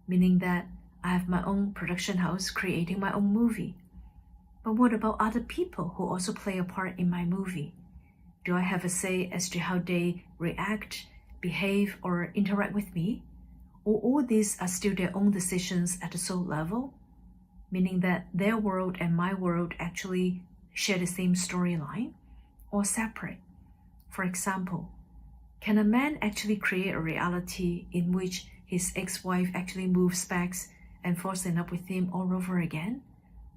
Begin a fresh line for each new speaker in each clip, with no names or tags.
meaning that I have my own production house creating my own movie. But what about other people who also play a part in my movie? Do I have a say as to how they react, behave, or interact with me? Or all these are still their own decisions at the soul level, meaning that their world and my world actually share the same storyline or separate? For example, can a man actually create a reality in which his ex-wife actually moves back and falls in love with him all over again,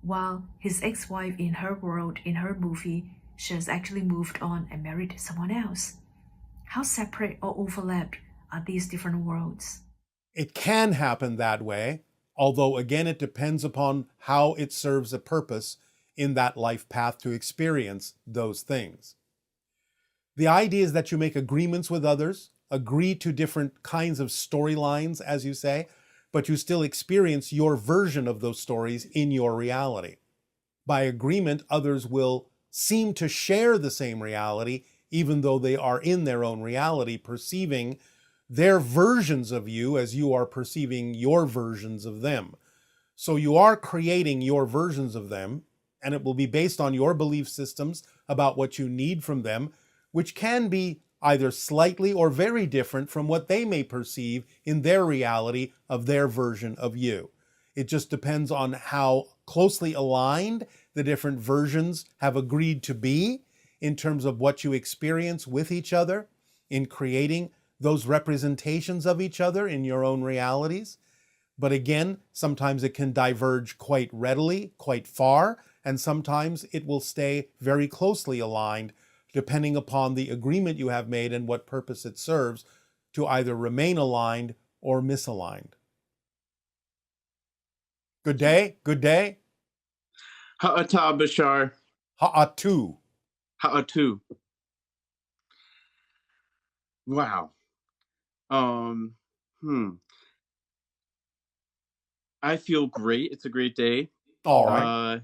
while his ex-wife in her world, in her movie, she has actually moved on and married someone else? How separate or overlapped are these different worlds?
It can happen that way, although again, it depends upon how it serves a purpose in that life path to experience those things. The idea is that you make agreements with others, agree to different kinds of storylines, as you say, but you still experience your version of those stories in your reality. By agreement, others will seem to share the same reality, even though they are in their own reality, perceiving their versions of you as you are perceiving your versions of them. So you are creating your versions of them, and it will be based on your belief systems about what you need from them, which can be either slightly or very different from what they may perceive in their reality of their version of you. It just depends on how closely aligned the different versions have agreed to be in terms of what you experience with each other in creating those representations of each other in your own realities. But again, sometimes it can diverge quite readily, quite far, and sometimes it will stay very closely aligned, depending upon the agreement you have made and what purpose it serves to either remain aligned or misaligned. Good day, good day.
Ha'ata Bashar.
Ha'atu.
Ha'atu. Wow. Um, hmm. I feel great. It's a great day.
All right.
Uh,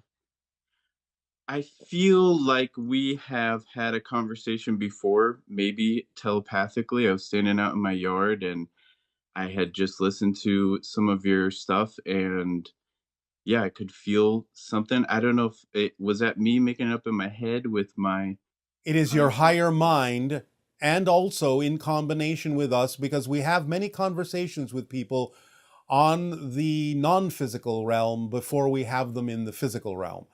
I feel like we have had a conversation before, maybe telepathically. I was standing out in my yard and I had just listened to some of your stuff and yeah, I could feel something. I don't know if it was that me making it up in my head with my
It is your higher mind, and also in combination with us, because we have many conversations with people on the non-physical realm before we have them in the physical realm.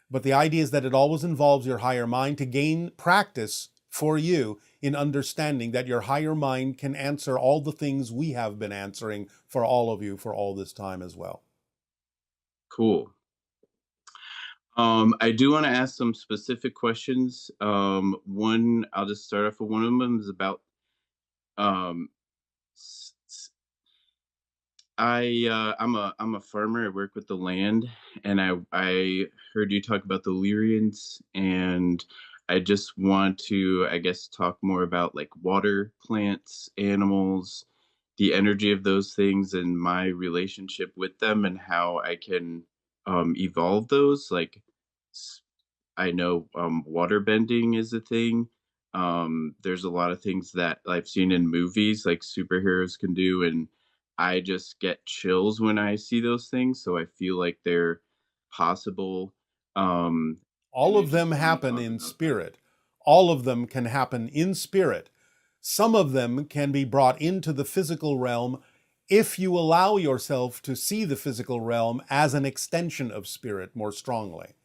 But the idea is that it always involves your higher mind to gain practice for you in understanding that your higher mind can answer all the things we have been answering for all of you for all this time as well.
cool. I do want to ask some specific questions. One, I'll just start off with one of them is about um, I'm a farmer. I work with the land, and I heard you talk about the Lyrians, and I just want to, I guess, talk more about like water, plants, animals, the energy of those things, and my relationship with them, and how I can evolve those. Like, s- I know water bending is a thing. There's a lot of things that I've seen in movies, like superheroes can do, and I just get chills when I see those things, so I feel like they're possible. Um,
All
and I
of
just
them
want to
happen
talk
in
about that.
spirit. All of them can happen in spirit. Some of them can be brought into the physical realm if you allow yourself to see the physical realm as an extension of spirit more strongly.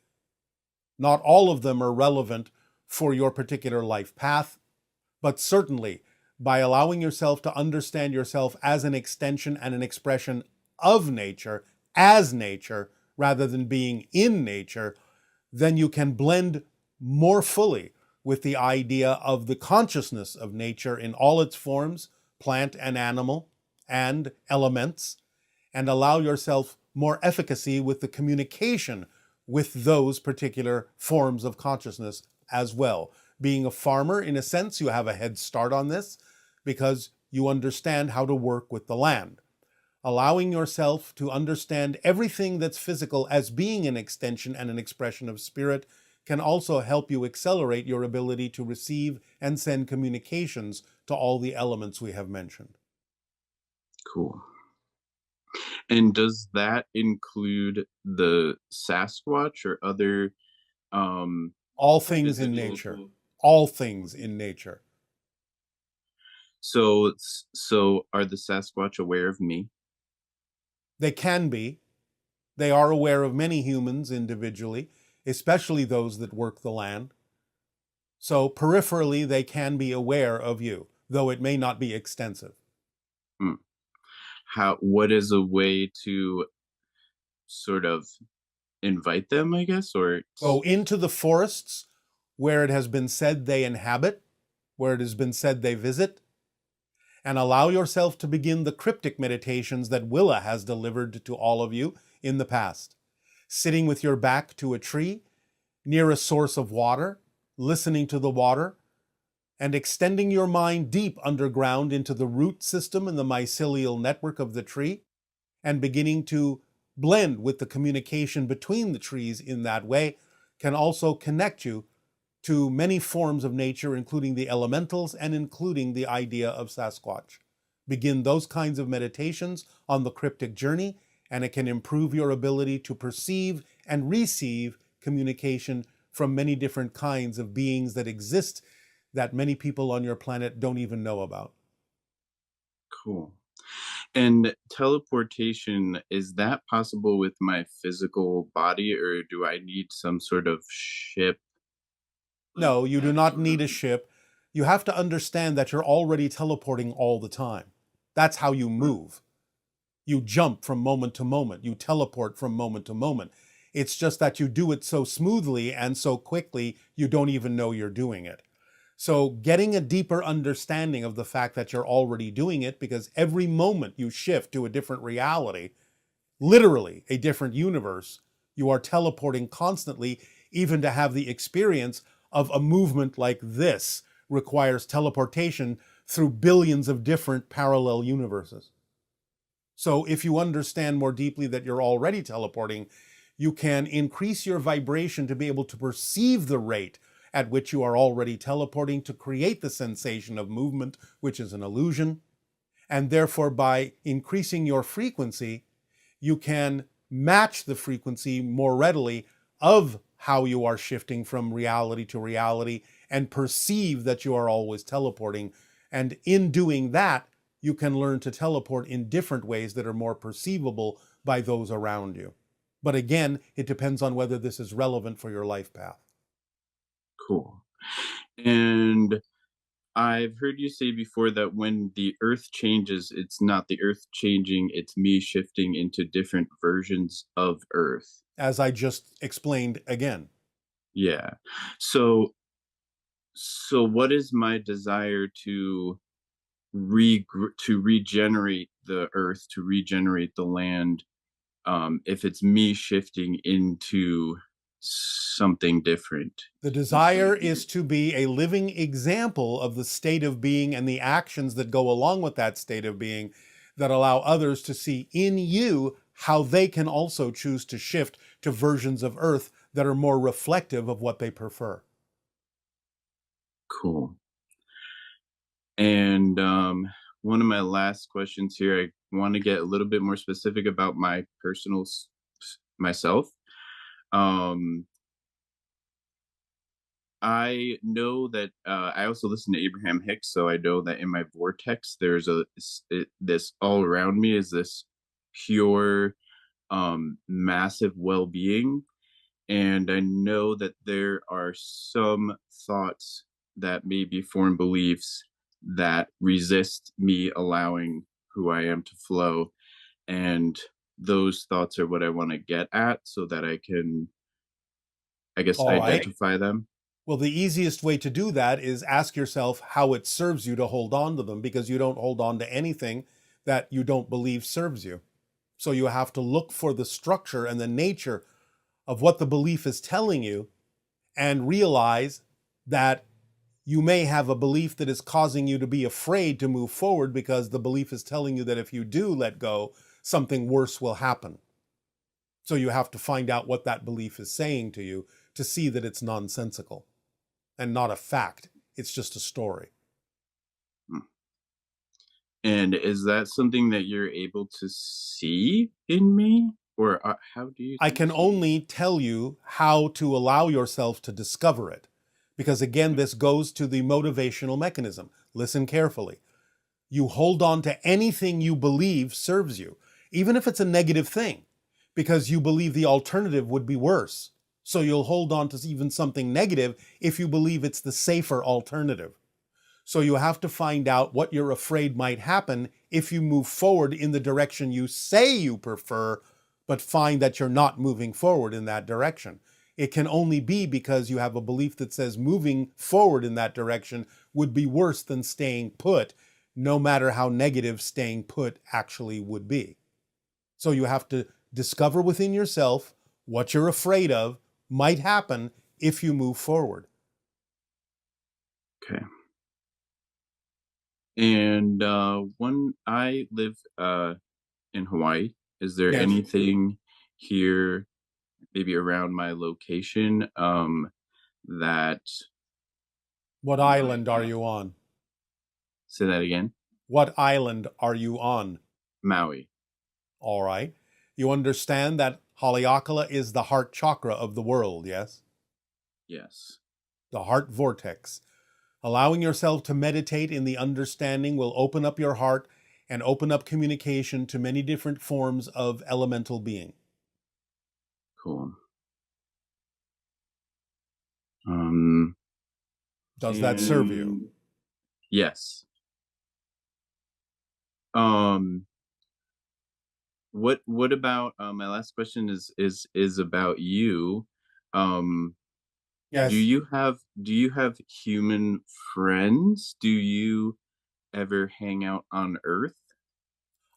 Not all of them are relevant for your particular life path, but certainly by allowing yourself to understand yourself as an extension and an expression of nature, as nature, rather than being in nature, then you can blend more fully with the idea of the consciousness of nature in all its forms, plant and animal, and elements, and allow yourself more efficacy with the communication with those particular forms of consciousness as well. Being a farmer, in a sense, you have a head start on this because you understand how to work with the land. Allowing yourself to understand everything that's physical as being an extension and an expression of spirit can also help you accelerate your ability to receive and send communications to all the elements we have mentioned.
Cool. And does that include the Sasquatch or other um
All things in
physical?
nature. All things in nature.
So are the Sasquatch aware of me?
They can be. They are aware of many humans individually, especially those that work the land. So peripherally, they can be aware of you, though it may not be extensive.
Hmm. What is a way to sort of invite them, I guess, or
Go into the forests where it has been said they inhabit, where it has been said they visit, and allow yourself to begin the cryptic meditations that Willa has delivered to all of you in the past. Sitting with your back to a tree, near a source of water, listening to the water, and extending your mind deep underground into the root system and the mycelial network of the tree, and beginning to blend with the communication between the trees in that way, can also connect you to many forms of nature, including the elementals and including the idea of Sasquatch. Begin those kinds of meditations on the cryptic journey, and it can improve your ability to perceive and receive communication from many different kinds of beings that exist that many people on your planet don't even know about.
cool. And teleportation, is that possible with my physical body, or do I need some sort of ship?
No, you do not need a ship. You have to understand that you're already teleporting all the time. That's how you move. You jump from moment to moment. You teleport from moment to moment. It's just that you do it so smoothly and so quickly, you don't even know you're doing it. So getting a deeper understanding of the fact that you're already doing it, because every moment you shift to a different reality, literally a different universe, you are teleporting constantly. Even to have the experience of a movement like this requires teleportation through billions of different parallel universes. So if you understand more deeply that you're already teleporting, you can increase your vibration to be able to perceive the rate at which you are already teleporting to create the sensation of movement, which is an illusion. And therefore, by increasing your frequency, you can match the frequency more readily of how you are shifting from reality to reality and perceive that you are always teleporting. And in doing that, you can learn to teleport in different ways that are more perceivable by those around you. But again, it depends on whether this is relevant for your life path.
Cool. And I've heard you say before that when the earth changes, it's not the earth changing, it's me shifting into different versions of earth.
As I just explained again,
Yeah. So so what is my desire to to regenerate the earth, to regenerate the land, if it's me shifting into something different?
the desire is to be a living example of the state of being and the actions that go along with that state of being that allow others to see in you how they can also choose to shift to versions of Earth that are more reflective of what they prefer.
Cool. And one of my last questions here, I want to get a little bit more specific about my personal myself. Um, I know that I also listen to Abraham Hicks, so I know that in my vortex, there's this all around me is this pure, massive well-being, and I know that there are some thoughts that may be foreign beliefs that resist me allowing who I am to flow, and those thoughts are what I want to get at so that I can, I guess,
All right.
identify them.
Well, the easiest way to do that is ask yourself how it serves you to hold on to them, because you don't hold on to anything that you don't believe serves you. So you have to look for the structure and the nature of what the belief is telling you and realize that you may have a belief that is causing you to be afraid to move forward because the belief is telling you that if you do let go, something worse will happen. So you have to find out what that belief is saying to you to see that it's nonsensical and not a fact. It's just a story.
Hmm. And is that something that you're able to see in me? Or how do you
I
think
can
you?
only tell you how to allow yourself to discover it. Because again, this goes to the motivational mechanism. Listen carefully. You hold on to anything you believe serves you, even if it's a negative thing, because you believe the alternative would be worse. So you'll hold on to even something negative if you believe it's the safer alternative. So you have to find out what you're afraid might happen if you move forward in the direction you say you prefer, but find that you're not moving forward in that direction. It can only be because you have a belief that says moving forward in that direction would be worse than staying put, no matter how negative staying put actually would be. So you have to discover within yourself what you're afraid of might happen if you move forward.
Okay. And when I live in Hawaii, is there
Yes.
anything here, maybe around my location, that
What
might
island are you on?
say that again?
What island are you on?
Maui.
All right. You understand that Haleakala is the heart chakra of the world, yes?
Yes.
The heart vortex. Allowing yourself to meditate in the understanding will open up your heart and open up communication to many different forms of elemental being.
Cool.
Does that serve you?
Yes. Um, what about my last question is about you. Um, do
Yes.
you have human friends? Do you ever hang out on Earth?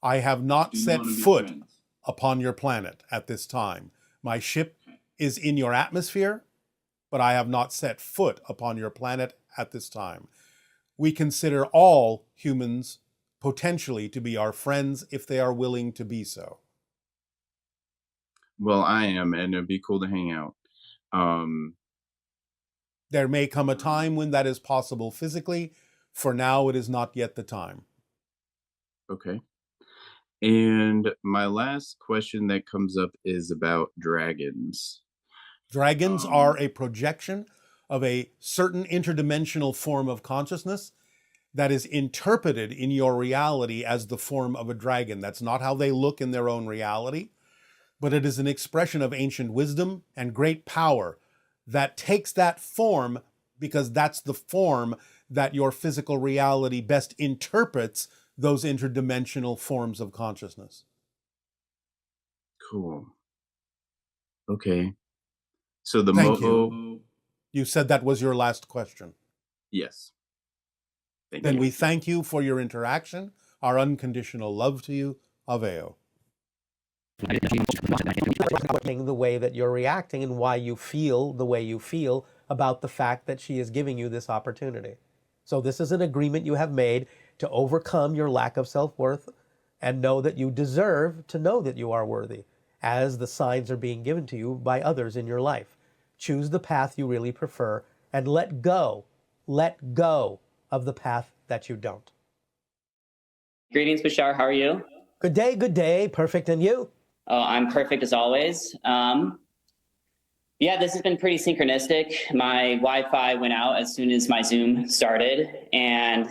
I have not
Do you
set
want to be
foot
friends?
upon your planet at this time. My ship is in your atmosphere, but I have not set foot upon your planet at this time. We consider all humans potentially to be our friends if they are willing to be so.
Well, I am, and it'd be cool to hang out. Um,
There may come a time when that is possible physically. For now, it is not yet the time.
okay. And my last question that comes up is about dragons.
Dragons
Um,
are a projection of a certain interdimensional form of consciousness that is interpreted in your reality as the form of a dragon. That's not how they look in their own reality, but it is an expression of ancient wisdom and great power that takes that form because that's the form that your physical reality best interprets those interdimensional forms of consciousness.
cool. Okay. So the
Thank you.
Mo'o,
You said that was your last question.
yes. Thank
Then
you.
we thank you for your interaction, our unconditional love to you. Aveo.
The way that you're reacting and why you feel the way you feel about the fact that she is giving you this opportunity. So this is an agreement you have made to overcome your lack of self-worth and know that you deserve to know that you are worthy as the signs are being given to you by others in your life. Choose the path you really prefer and let go of the path that you don't.
Greetings, Bashar. How are you?
Good day, perfect, and you?
Oh, I'm perfect as always. Yeah, this has been pretty synchronistic. My Wi-Fi went out as soon as my Zoom started, and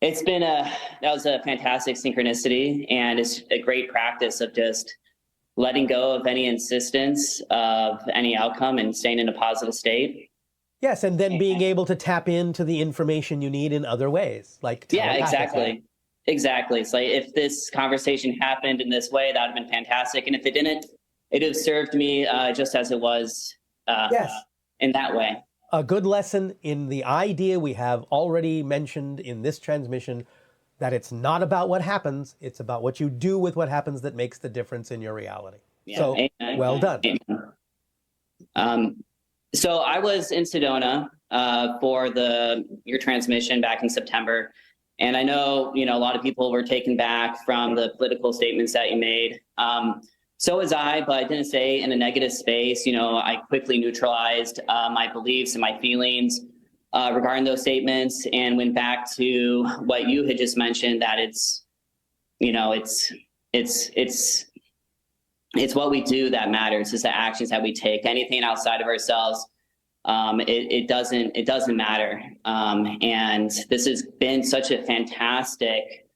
that was a fantastic synchronicity, and it's a great practice of just letting go of any insistence of any outcome and staying in a positive state.
Yes, and then being able to tap into the information you need in other ways, like
Yeah,
telepathically.
exactly. It's like if this conversation happened in this way, that would have been fantastic, and if it didn't, it would have served me just as it was
Yes.
in that way.
A good lesson in the idea we have already mentioned in this transmission, that it's not about what happens, it's about what you do with what happens that makes the difference in your reality.
Yeah,
so,
amen.
Well done.
Amen. So I was in Sedona for your transmission back in September. And I know, a lot of people were taken back from the political statements that you made. So was I, but I didn't stay in a negative space. I quickly neutralized my beliefs and my feelings. regarding those statements, and went back to what you had just mentioned, that it's what we do that matters. It's the actions that we take. Anything outside of ourselves, it doesn't matter. And this has been such a fantastic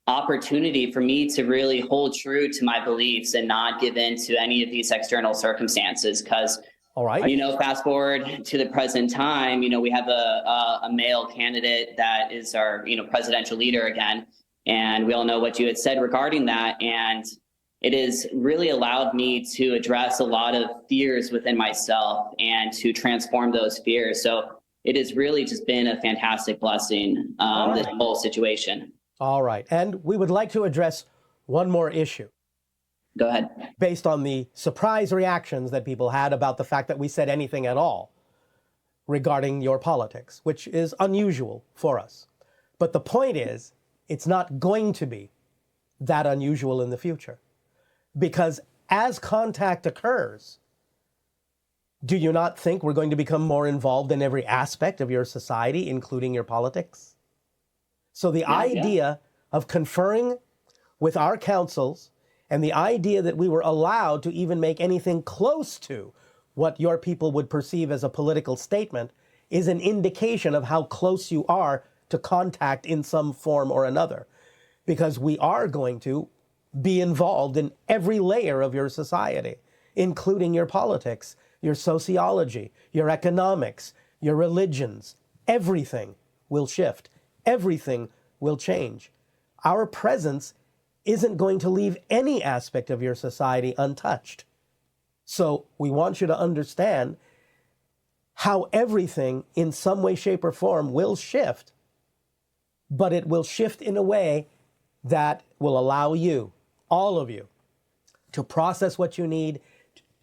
opportunity for me to really hold true to my beliefs and not give in to any of these external circumstances. Because,
all right,
fast forward to the present time, we have a male candidate that is our, presidential leader again. And we all know what you had said regarding that. And it has really allowed me to address a lot of fears within myself and to transform those fears. So it has really just been a fantastic blessing, this whole situation.
All right. And we would like to address one more issue.
Go ahead.
Based on the surprise reactions that people had about the fact that we said anything at all regarding your politics, which is unusual for us. But the point is, it's not going to be that unusual in the future. Because as contact occurs, do you not think we're going to become more involved in every aspect of your society, including your politics? So the idea of conferring with our councils and the idea that we were allowed to even make anything close to what your people would perceive as a political statement is an indication of how close you are to contact in some form or another. Because we are going to be involved in every layer of your society, including your politics, your sociology, your economics, your religions. Everything will shift. Everything will change. Our presence isn't going to leave any aspect of your society untouched. So we want you to understand how everything in some way, shape, or form will shift, but it will shift in a way that will allow you, all of you, to process what you need,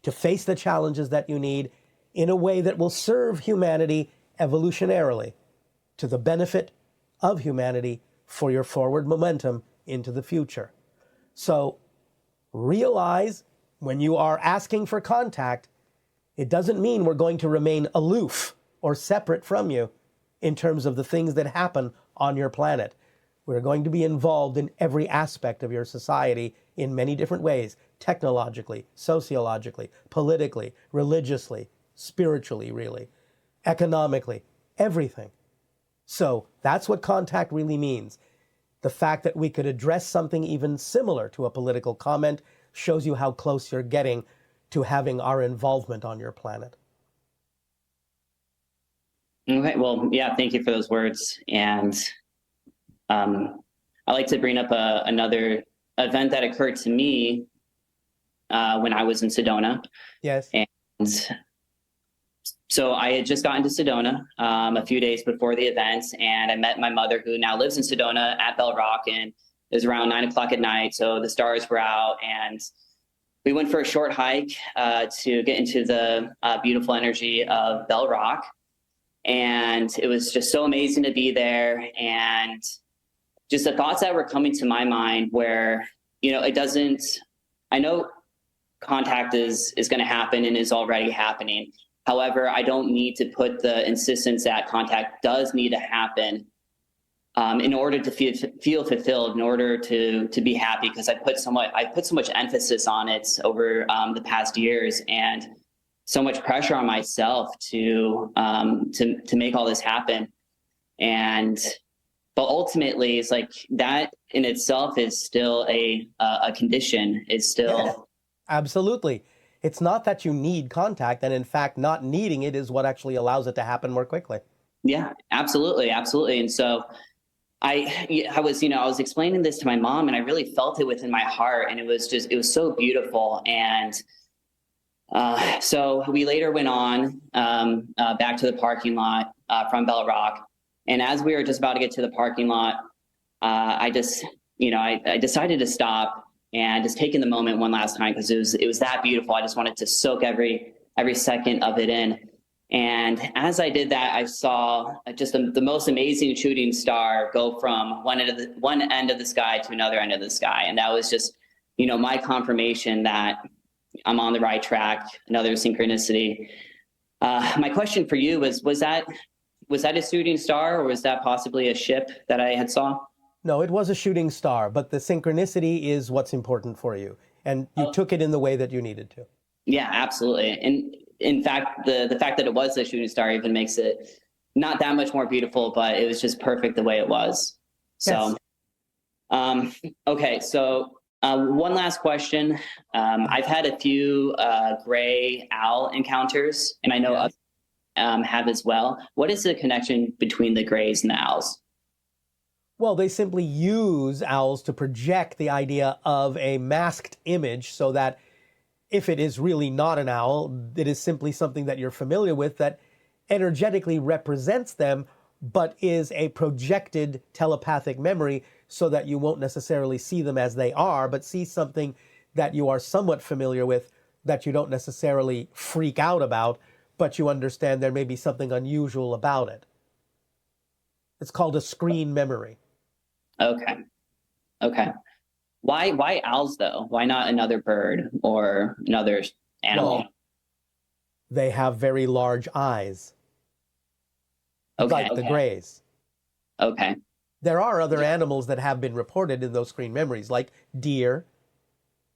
to face the challenges that you need in a way that will serve humanity evolutionarily to the benefit of humanity for your forward momentum into the future. So realize when you are asking for contact, it doesn't mean we're going to remain aloof or separate from you in terms of the things that happen on your planet. We're going to be involved in every aspect of your society in many different ways, technologically, sociologically, politically, religiously, spiritually, really, economically, everything. So that's what contact really means. The fact that we could address something even similar to a political comment shows you how close you're getting to having our involvement on your planet.
Okay, well, yeah, thank you for those words. And I'd like to bring up another event that occurred to me when I was in Sedona.
Yes.
And so I had just gotten to Sedona a few days before the event, and I met my mother, who now lives in Sedona, at Bell Rock, and it was around 9 o'clock at night, so the stars were out, and we went for a short hike to get into the beautiful energy of Bell Rock. And it was just so amazing to be there. And just the thoughts that were coming to my mind where, I know contact is going to happen and is already happening. However, I don't need to put the insistence that contact does need to happen in order to feel fulfilled, in order to be happy, because I put so much emphasis on it over the past years, and so much pressure on myself to make all this happen. But ultimately, it's like that in itself is still a condition. Is still.
Yeah, absolutely. It's not that you need contact, and in fact, not needing it is what actually allows it to happen more quickly.
Yeah, absolutely, absolutely. And so I was explaining this to my mom, and I really felt it within my heart, and it was so beautiful. And so we later went on back to the parking lot from Bell Rock. And as we were just about to get to the parking lot, I decided to stop and just take in the moment one last time, because it was that beautiful. I just wanted to soak every second of it in. And as I did that, I saw just the most amazing shooting star go from one end of the sky to another end of the sky. And that was just, my confirmation that I'm on the right track, another synchronicity. My question for you was that Was that a shooting star, or was that possibly a ship that I had saw?
No, it was a shooting star, but the synchronicity is what's important for you. And you took it in the way that you needed to.
Yeah, absolutely. And in fact, the fact that it was a shooting star even makes it not that much more beautiful, but it was just perfect the way it was. So,
Yes.
Okay. So one last question. I've had a few gray owl encounters, and I know others have as well. What is the connection between the grays and the owls?
Well, they simply use owls to project the idea of a masked image so that if it is really not an owl, it is simply something that you're familiar with that energetically represents them, but is a projected telepathic memory so that you won't necessarily see them as they are, but see something that you are somewhat familiar with that you don't necessarily freak out about, but you understand there may be something unusual about it. It's called a screen memory.
Okay. Okay. Why owls though? Why not another bird or another animal?
Well, they have very large eyes, like the grays.
Okay.
There are other animals that have been reported in those screen memories, like deer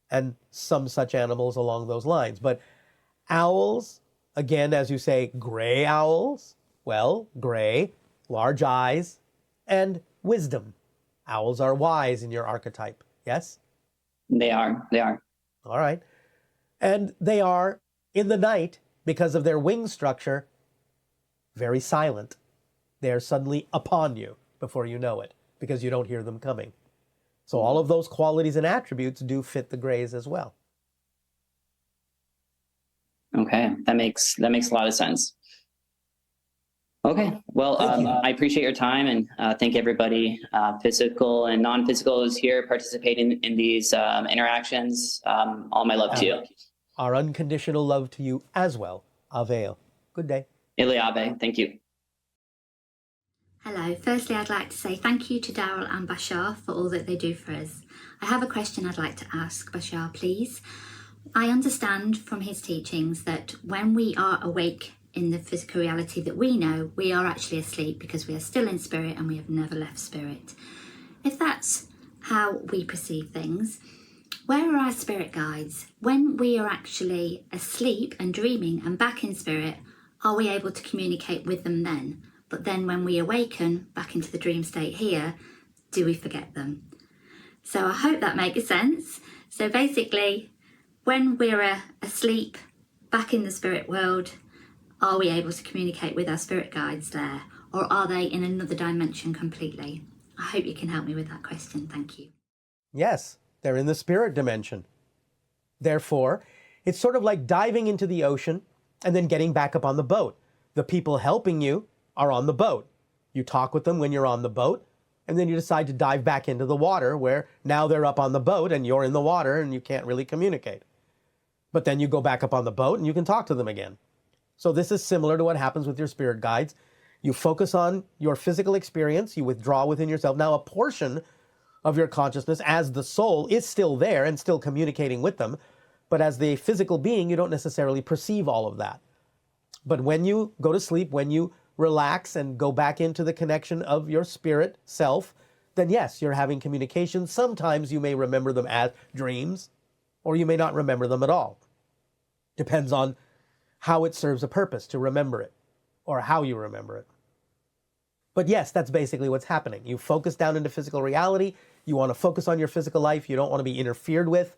and some such animals along those lines. But owls, again, as you say, gray owls, well, gray, large eyes, and wisdom. Owls are wise in your archetype, yes?
They are. They are.
All right. And they are, in the night, because of their wing structure, very silent. They are suddenly upon you before you know it, because you don't hear them coming. So all of those qualities and attributes do fit the grays as well.
Okay, that makes a lot of sense. Okay, well, I appreciate your time, and thank everybody, physical and non-physical, is here participating in these interactions. All my love to you.
Our unconditional love to you as well. Avail. Good day.
Iliave, thank you.
Hello. Firstly, I'd like to say thank you to Daryl and Bashar for all that they do for us. I have a question I'd like to ask Bashar, please. I understand from his teachings that when we are awake in the physical reality that we know, we are actually asleep because we are still in spirit and we have never left spirit. If that's how we perceive things, where are our spirit guides? When we are actually asleep and dreaming and back in spirit, are we able to communicate with them then? But then when we awaken back into the dream state here, do we forget them? So I hope that makes sense. So basically, when we're asleep back in the spirit world, are we able to communicate with our spirit guides there? Or are they in another dimension completely? I hope you can help me with that question. Thank you.
Yes, they're in the spirit dimension. Therefore, it's sort of like diving into the ocean and then getting back up on the boat. The people helping you are on the boat. You talk with them when you're on the boat, and then you decide to dive back into the water where now they're up on the boat and you're in the water and you can't really communicate. But then you go back up on the boat and you can talk to them again. So this is similar to what happens with your spirit guides. You focus on your physical experience, you withdraw within yourself. Now, a portion of your consciousness as the soul is still there and still communicating with them, but as the physical being, you don't necessarily perceive all of that. But when you go to sleep, when you relax and go back into the connection of your spirit self, then yes, you're having communication. Sometimes you may remember them as dreams, or you may not remember them at all. Depends on how it serves a purpose to remember it, or how you remember it. But yes, that's basically what's happening. You focus down into physical reality. You want to focus on your physical life. You don't want to be interfered with.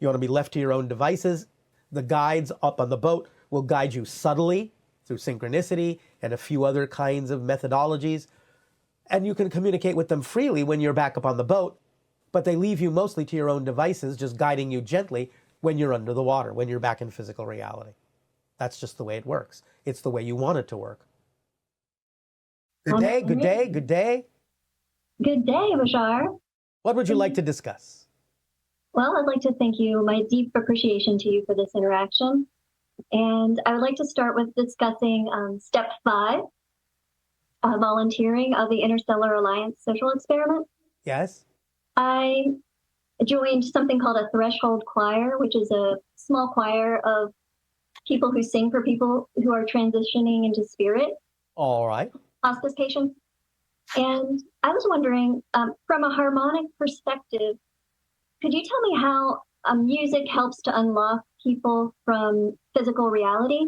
You want to be left to your own devices. The guides up on the boat will guide you subtly through synchronicity and a few other kinds of methodologies. And you can communicate with them freely when you're back up on the boat, but they leave you mostly to your own devices, just guiding you gently when you're under the water, when you're back in physical reality. That's just the way it works. It's the way you want it to work. Good day, good day, good day.
Good day, Bashar.
What would you like to discuss?
Well, I'd like to thank you, my deep appreciation to you for this interaction. And I would like to start with discussing step 5, volunteering of the Interstellar Alliance social experiment.
Yes?
I joined something called a threshold choir, which is a small choir of people who sing for people who are transitioning into spirit.
All right.
hospice patients. And I was wondering, from a harmonic perspective, could you tell me how music helps to unlock people from physical reality?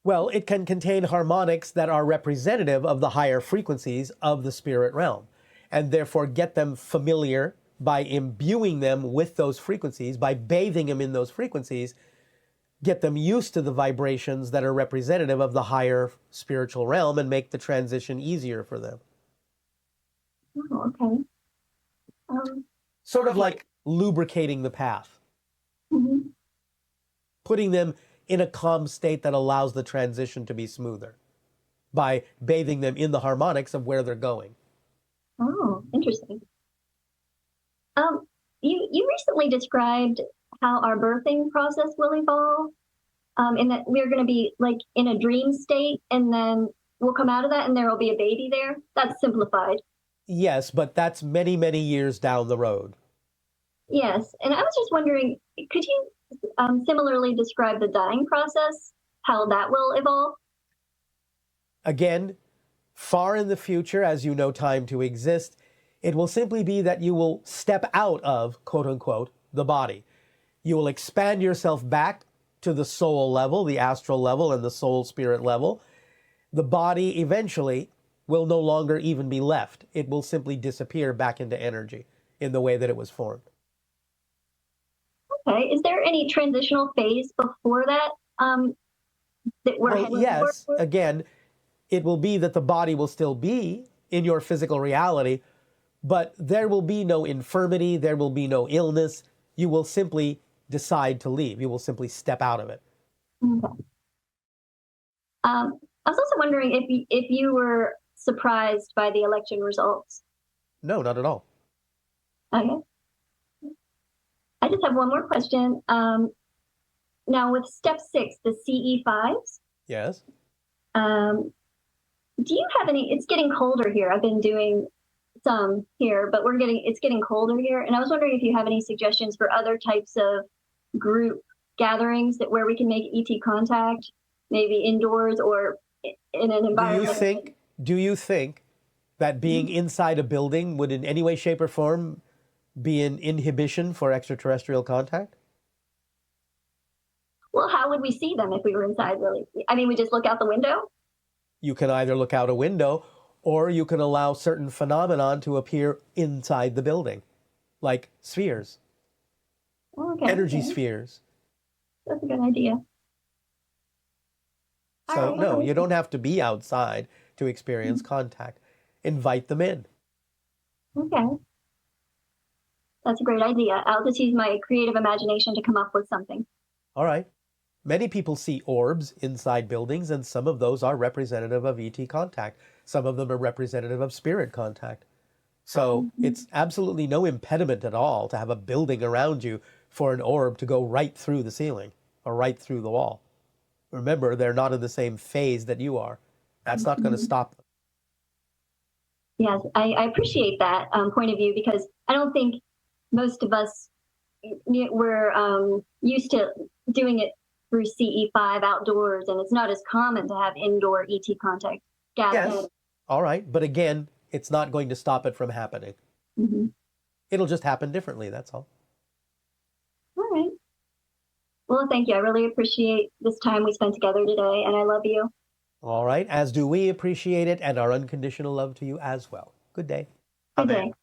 Well, it can contain harmonics that are representative of the higher frequencies of the spirit realm, and therefore get them familiar by imbuing them with those frequencies, by bathing them in those frequencies, get them used to the vibrations that are representative of the higher spiritual realm and make the transition easier for them.
Oh, okay.
Sort of like lubricating the path,
Mm-hmm.
putting them in a calm state that allows the transition to be smoother by bathing them in the harmonics of where they're going.
Oh, interesting. You recently described how our birthing process will evolve, and that we're going to be like in a dream state, and then we'll come out of that, and there will be a baby there. That's simplified.
Yes, but that's many, many years down the road.
Yes, and I was just wondering, could you similarly describe the dying process, how that will evolve?
Again, far in the future, as you know time to exist, it will simply be that you will step out of, quote unquote, the body. You will expand yourself back to the soul level, the astral level, and the soul spirit level. The body eventually will no longer even be left. It will simply disappear back into energy in the way that it was formed.
Okay, is there any transitional phase before that that we're heading
yes,
toward?
again, it will be that the body will still be in your physical reality, but there will be no infirmity, there will be no illness. You will simply decide to leave. You will simply step out of it.
Okay. I was also wondering if you were surprised by the election results.
No, not at all.
Okay. I just have one more question. Now with step 6, the CE5s.
Yes.
Do you have any? It's getting colder here. I've been doing some here, but it's getting colder here, and I was wondering if you have any suggestions for other types of group gatherings where we can make ET contact, maybe indoors or in an environment.
Do you think that being inside a building would in any way, shape, or form be an inhibition for extraterrestrial contact?
Well, how would we see them if we were inside, really? I mean, we just look out the window?
You can either look out a window or you can allow certain phenomenon to appear inside the building, like spheres, energy spheres.
That's a good idea.
So, no, you don't have to be outside to experience contact. Invite them in.
Okay. That's a great idea. I'll just use my creative imagination to come up with something.
All right. Many people see orbs inside buildings, and some of those are representative of ET contact. Some of them are representative of spirit contact. So it's absolutely no impediment at all to have a building around you for an orb to go right through the ceiling or right through the wall. Remember, they're not in the same phase that you are. That's not going to stop them.
Yes, I appreciate that point of view, because I don't think most of us were used to doing it through CE5 outdoors, and it's not as common to have indoor ET contact gatherings.
Yes. All right. But again, it's not going to stop it from happening.
Mm-hmm.
It'll just happen differently. That's all.
All right. Well, thank you. I really appreciate this time we spent together today, and I love you.
All right. As do we appreciate it, and our unconditional love to you as well. Good day.
Good day.